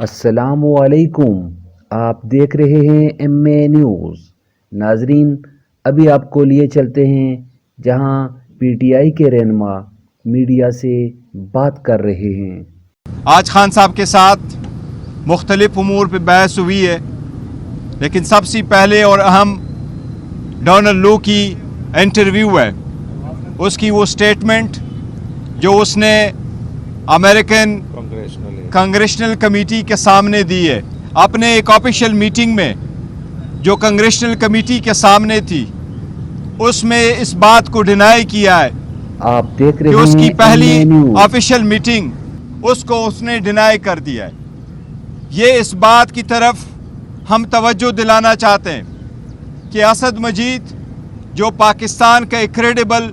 السلام علیکم، آپ دیکھ رہے ہیں ایم اے نیوز۔ ناظرین، ابھی آپ کو لیے چلتے ہیں جہاں پی ٹی آئی کے رہنما میڈیا سے بات کر رہے ہیں۔ آج خان صاحب کے ساتھ مختلف امور پہ بحث ہوئی ہے، لیکن سب سے پہلے اور اہم ڈونلڈ لو کی انٹرویو ہے، اس کی وہ سٹیٹمنٹ جو اس نے امریکن کنگریشنل کمیٹی کے سامنے دی ہے۔ اپنے ایک آفیشیل میٹنگ میں جو کنگریشنل کمیٹی کے سامنے تھی، اس میں اس بات کو ڈینائی کیا ہے آپ دیکھ رہے کہ ہیں اس کی پہلی M a news. Official meeting اس کو اس نے ڈینائی کر دیا ہے۔ یہ اس بات کی طرف ہم توجہ دلانا چاہتے ہیں کہ اسد مجید جو پاکستان کا ایک کریڈیبل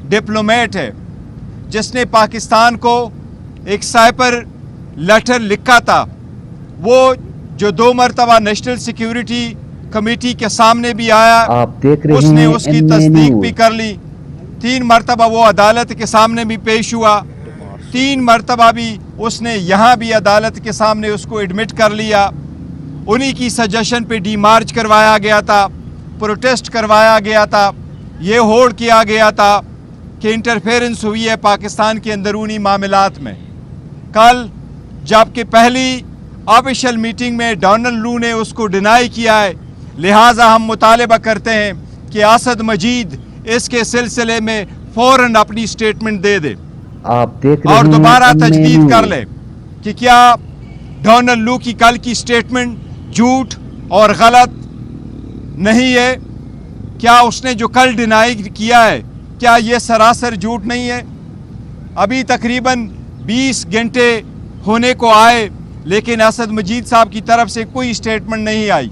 ڈپلومیٹ ہے، جس نے پاکستان کو ایک سائپر لیٹر لکھا تھا، وہ جو 2 مرتبہ نیشنل سیکیورٹی کمیٹی کے سامنے بھی آیا، آپ دیکھ رہے اس نے ہیں اس کی ایم اے تصدیق نیوز۔ بھی کر لی۔ 3 مرتبہ وہ عدالت کے سامنے بھی پیش ہوا، 3 مرتبہ بھی اس نے یہاں بھی عدالت کے سامنے اس کو ایڈمٹ کر لیا۔ انہی کی سجیشن پہ ڈی مارچ کروایا گیا تھا، پروٹیسٹ کروایا گیا تھا، یہ ہولڈ کیا گیا تھا کہ انٹرفیرنس ہوئی ہے پاکستان کے اندرونی معاملات میں۔ کل جبکہ پہلی آفیشیل میٹنگ میں ڈونلڈ لو نے اس کو ڈینائی کیا ہے، لہٰذا ہم مطالبہ کرتے ہیں کہ اسد مجید اس کے سلسلے میں فوراً اپنی سٹیٹمنٹ دے دے آپ دیکھ رہے اور ہیں دوبارہ ایم اے تجدید نیوز۔ کر لے کہ کیا ڈونلڈ لو کی کل کی سٹیٹمنٹ جھوٹ اور غلط نہیں ہے، کیا اس نے جو کل ڈینائی کیا ہے کیا یہ سراسر جھوٹ نہیں ہے۔ ابھی تقریباً 20 گھنٹے ہونے کو آئے، لیکن اسد مجید صاحب کی طرف سے کوئی سٹیٹمنٹ نہیں آئی۔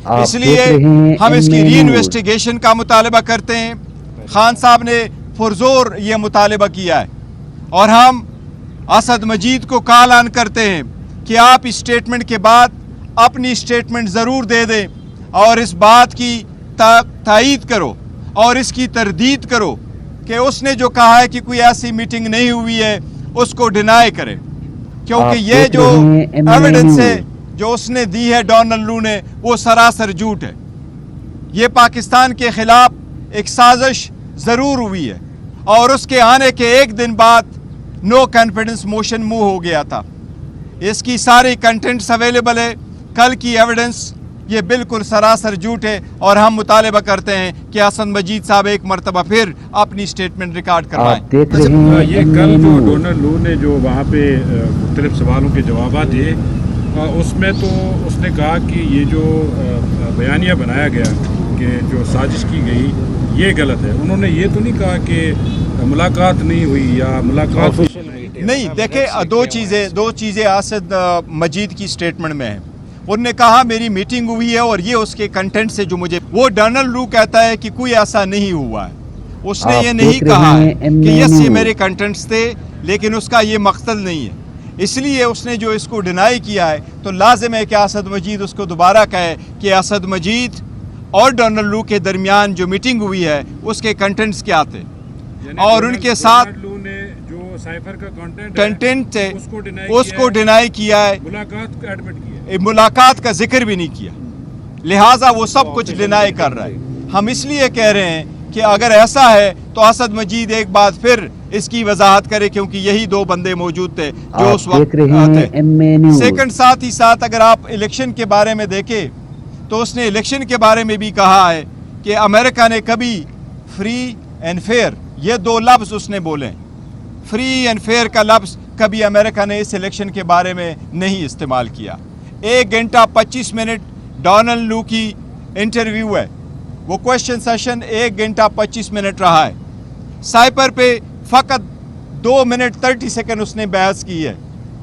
آپ اس دیکھ لیے رہے ہیں ہم اس ایم کی اے ری نیوز۔ انویسٹیگیشن کا مطالبہ کرتے ہیں۔ خان صاحب نے پرزور یہ مطالبہ کیا ہے اور ہم اسد مجید کو کال آن کرتے ہیں کہ آپ اس سٹیٹمنٹ کے بعد اپنی سٹیٹمنٹ ضرور دے دیں اور اس بات کی تائید کرو اور اس کی تردید کرو کہ اس نے جو کہا ہے کہ کوئی ایسی میٹنگ نہیں ہوئی ہے، اس کو ڈینائی کرے، کیونکہ آپ یہ دیکھ جو رہے ہیں ایم اے ایویڈنس ہے نیوز۔ جو اس نے دی ہے ڈونلڈ لو نے، وہ سراسر جھوٹ ہے۔ یہ پاکستان کے خلاف ایک سازش ضرور ہوئی ہے اور اس کے آنے کے 1 دن بعد نو کانفیڈنس موشن موو ہو گیا تھا۔ اس کی ساری کنٹینٹس اویلیبل ہے، کل کی ایویڈنس یہ بالکل سراسر جھوٹ ہے اور ہم مطالبہ کرتے ہیں کہ اسد مجید صاحب ایک مرتبہ پھر اپنی سٹیٹمنٹ ریکارڈ کروائیں۔ آپ دیکھ رہے ہیں یہ ایم اے کل جو نیوز۔ ڈونلڈ لو نے جو وہاں پہ مختلف سوالوں کے جوابات دیے، اس میں تو اس نے کہا کہ یہ جو بیانیہ بنایا گیا کہ جو سازش کی گئی یہ غلط ہے۔ انہوں نے یہ تو نہیں کہا کہ ملاقات نہیں ہوئی یا ملاقات نہیں، دیکھیں دو چیزیں اسد مجید کی سٹیٹمنٹ میں ہیں۔ انہوں نے کہا میری میٹنگ ہوئی ہے اور یہ اس کے کنٹینٹ سے جو مجھے، وہ ڈونلڈ لو کہتا ہے کہ کوئی ایسا نہیں ہوا ہے۔ اس نے آپ یہ دیکھ نہیں رہے کہا ہیں ہے ایم کہ اے یس یہ نیوز۔ میرے کنٹینٹس تھے، لیکن اس کا یہ مقصد نہیں ہے۔ اس لیے اس نے جو اس کو ڈینائی کیا ہے تو لازم ہے کہ اسد مجید اس کو دوبارہ کہے کہ اسد مجید اور ڈونلڈ لو کے درمیان جو میٹنگ ہوئی ہے اس کے کنٹینٹس کیا تھے، اور ان کے ساتھ لو نے جو سائفر کا کنٹینٹ تھے اس کو ڈینائی کیا ہے، ملاقات کا ایڈمٹ کیا۔ ملاقات کا ذکر بھی نہیں کیا، لہٰذا وہ سب کچھ ڈینائی کر رہا ہے۔ ہم اس لیے کہہ رہے ہیں کہ اگر ایسا ہے تو اسد مجید ایک بار پھر اس کی وضاحت کرے، کیونکہ یہی 2 بندے موجود تھے جو اس آپ دیکھ وقت رہے ہیں تھے۔ M a news. سیکنڈ ساتھ ہی ساتھ اگر آپ الیکشن کے بارے میں دیکھیں تو اس نے الیکشن کے بارے میں بھی کہا ہے کہ امریکہ نے کبھی فری اینڈ فیئر، یہ 2 لفظ اس نے بولے، فری اینڈ فیئر کا لفظ کبھی امریکہ نے اس الیکشن کے بارے میں نہیں استعمال کیا۔ 1 گھنٹہ 25 منٹ ڈونلڈ لو کی انٹرویو ہے، وہ کوشچن سیشن 1 گھنٹہ 25 منٹ رہا ہے۔ سائپر پہ فقط 2 منٹ 30 سیکنڈ اس نے بحث کی ہے،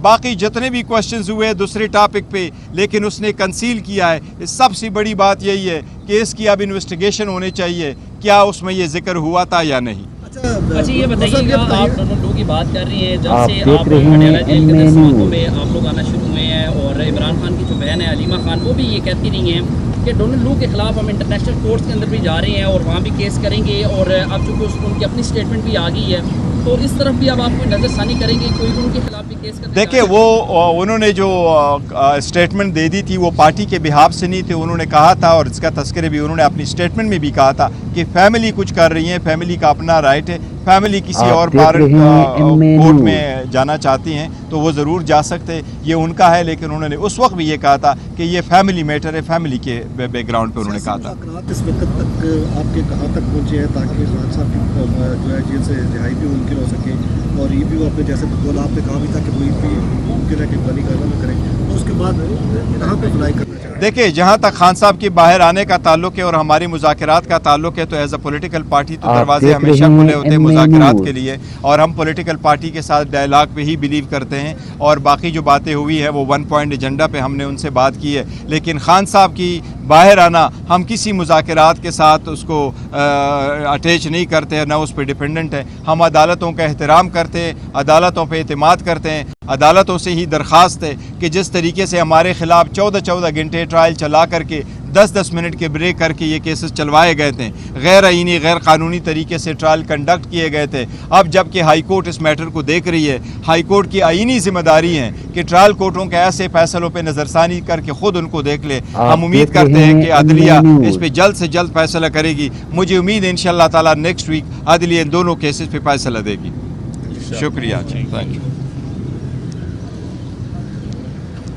باقی جتنے بھی کوشچنز ہوئے دوسرے ٹاپک پہ، لیکن اس نے کنسیل کیا ہے۔ سب سے بڑی بات یہی ہے کہ اس کی اب انویسٹیگیشن ہونی چاہیے، کیا اس میں یہ ذکر ہوا تھا یا نہیں۔ اچھا یہ بتائیے گا، آپ ڈونلڈ لو کی بات کر رہی ہیں، جب آپ سے دیکھ آپ رہے ہیں پٹیالہ جیل ایم کے اے اندر سماعتوں نیوز۔ میں آپ لوگ آنا شروع ہوئے ہیں، اور عمران خان کی جو بہن ہے علیمہ خان وہ بھی یہ کہتی رہی ہیں کہ ڈونلڈ لو کے خلاف ہم انٹرنیشنل کورٹس کے اندر بھی جا رہے ہیں اور وہاں بھی کیس کریں گے، اور اب چونکہ ان کی اپنی سٹیٹمنٹ بھی آ گئی ہے تو اس طرف بھی اب آپ کوئی نظر ثانی کریں گے, کوئی بھی ان کے خلاف بھی کیس کا؟ دیکھیں وہ انہوں نے جو اسٹیٹمنٹ دے دی تھی وہ پارٹی کے بہاف سے نہیں تھی. انہوں نے کہا تھا, اور اس کا تذکرہ بھی انہوں نے اپنی اسٹیٹمنٹ میں بھی کہا تھا, کہ فیملی کچھ کر رہی ہیں, فیملی کا اپنا رائٹ ہے, فیملی کسی اور کورٹ میں جانا چاہتی ہیں تو وہ ضرور جا سکتے, یہ ان کا ہے. لیکن انہوں نے اس وقت بھی یہ کہا تھا کہ یہ فیملی میٹر ہے, فیملی کے بیک گراؤنڈ پہ انہوں نے کہا تھا. اس وقت تک آپ کے کہاں تک پہنچے ہیں تاکہ خان صاحب کی جو ہے جیل سے رہائی بھی ممکن ہو سکے, اور یہ بھی وہ اپنے جیسے بولا آپ نے کہا بھی تھا کہ وہ بھی ممکن ہے کہ بنی کرنا نہ کریں, تو اس کے بعد کہاں پہ اپلائی کرنا چاہتے ہیں؟ دیکھیں جہاں تک خان صاحب کے باہر آنے کا تعلق ہے اور ہماری مذاکرات کا تعلق ہے, تو ایز اے پولیٹیکل پارٹی تو دروازے ہمیشہ کھلے ہوتے ہیں مذاکرات کے لیے, اور ہم پولیٹیکل پارٹی کے ساتھ ڈائلاگ پہ ہی بلیو کرتے ہیں. اور باقی جو باتیں ہوئی ہے وہ 1 پوائنٹ ایجنڈا پہ ہم نے ان سے بات کی ہے. لیکن خان صاحب کی باہر آنا, ہم کسی مذاکرات کے ساتھ اس کو اٹیچ نہیں کرتے ہیں, نہ اس پہ ڈیپینڈنٹ ہے. ہم عدالتوں کا احترام کرتے ہیں, عدالتوں پہ اعتماد کرتے ہیں. عدالتوں سے ہی درخواست ہے کہ جس طریقے سے ہمارے خلاف 14 گھنٹے ٹرائل چلا کر کے 10 منٹ کے بریک کر کے یہ کیسز چلوائے گئے تھے, غیر آئینی غیر قانونی طریقے سے ٹرائل کنڈکٹ کیے گئے تھے. اب جب کہ ہائی کورٹ اس میٹر کو دیکھ رہی ہے, ہائی کورٹ کی آئینی ذمہ داری ہے کہ ٹرائل کورٹوں کے ایسے فیصلوں پہ نظر ثانی کر کے خود ان کو دیکھ لے. ہم امید کرتے ہیں کہ عدلیہ اس پہ جلد سے جلد فیصلہ کرے گی. مجھے امید ہے انشاءاللہ تعالی نیکسٹ ویک عدلیہ ان دونوں کیسز پہ فیصلہ دے گی. شکریہ جی,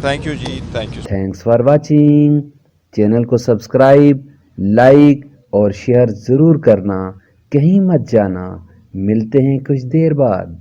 تھینک یو جی, thank you. Thanks for watching. Channel کو سبسکرائب, لائک اور شیئر ضرور کرنا, کہیں مت جانا. ملتے ہیں کچھ دیر بعد.